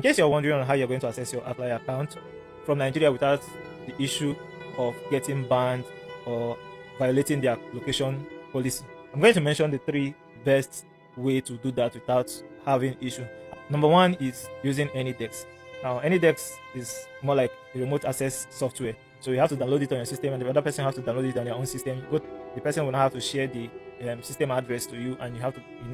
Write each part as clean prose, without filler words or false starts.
case you're wondering on how you're going to access your Outlier account from Nigeria without the issue of getting banned or violating their location policy, I'm going to mention the three best way to do that without having issue. Number one is using AnyDex. Now, AnyDex is more like a remote access software. So you have to download it on your system, and the other person has to download it on their own system. Both the person will now have to share the system address to you, and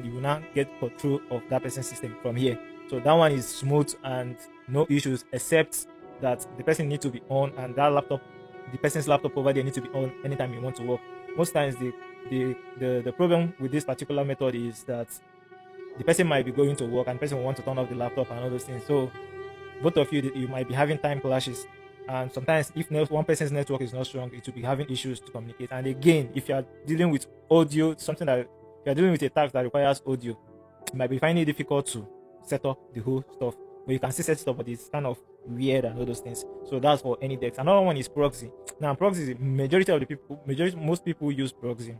you will now get control of that person's system from here. So that one is smooth and no issues, except that the person needs to be on, and that laptop, the person's laptop over there, needs to be on anytime you want to work. Most times, the problem with this particular method is that the person might be going to work and the person will want to turn off the laptop and all those things. So both of you might be having time clashes, and sometimes if one person's network is not strong, it will be having issues to communicate. And again, if you are dealing with audio, something that if you are dealing with a task that requires audio, you might be finding it difficult to set up the whole stuff. But you can still set it up, but it's kind of weird and all those things. So that's for AnyDex. Another one is proxy. Now, proxy, most people use proxy,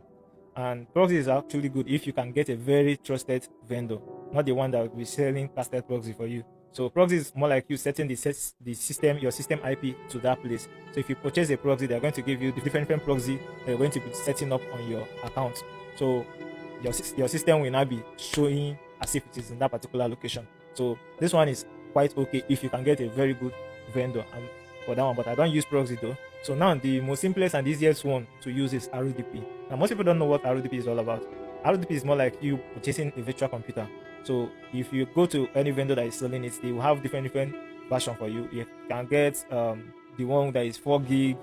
and proxy is actually good if you can get a very trusted vendor, not the one that will be selling casted proxy for you. So proxy is more like you setting your system IP to that place. So if you purchase a proxy, they're going to give you the different proxy they're going to be setting up on your account. So your system will now be showing as if it is in that particular location. So this one is quite okay if you can get a very good vendor for that one, but I don't use proxy though. So now the most simplest and easiest one to use is RDP. Now most people don't know what RDP is all about. RDP is more like you purchasing a virtual computer. So if you go to any vendor that is selling it, they will have different version for you. You can get the one that is 4 gig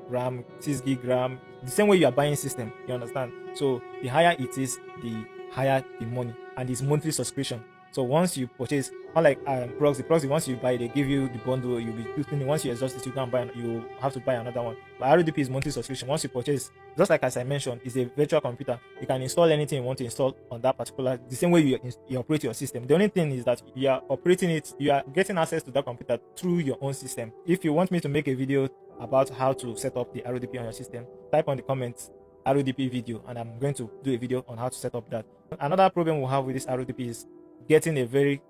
RAM, 6 gig RAM, the same way you are buying system, you understand? So the higher it is, the higher the money, and it's monthly subscription. So once you purchase, unlike proxy, once you buy, they give you the bundle, you'll be using it. Once you exhaust it, you have to buy another one. But RDP is monthly subscription. Once you purchase, just like as I mentioned, it's a virtual computer. You can install anything you want to install on that particular, the same way you operate your system. The only thing is that you are operating it, you are getting access to that computer through your own system. If you want me to make a video about how to set up the RDP on your system, type on the comments RDP video, and I'm going to do a video on how to set up that. Another problem we have with this RDP is getting a very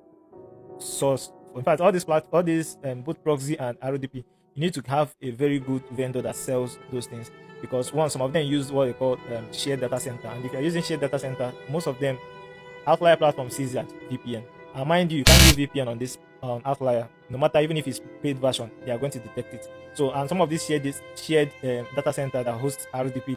source. In fact, all these both proxy and RDP, you need to have a very good vendor that sells those things, because some of them use what they call shared data center, and if you're using shared data center, most of them Outlier platform sees that VPN. And mind you, you can't use VPN on this Outlier, no matter, even if it's paid version, they are going to detect it. So, and some of these shared data center that hosts RDP,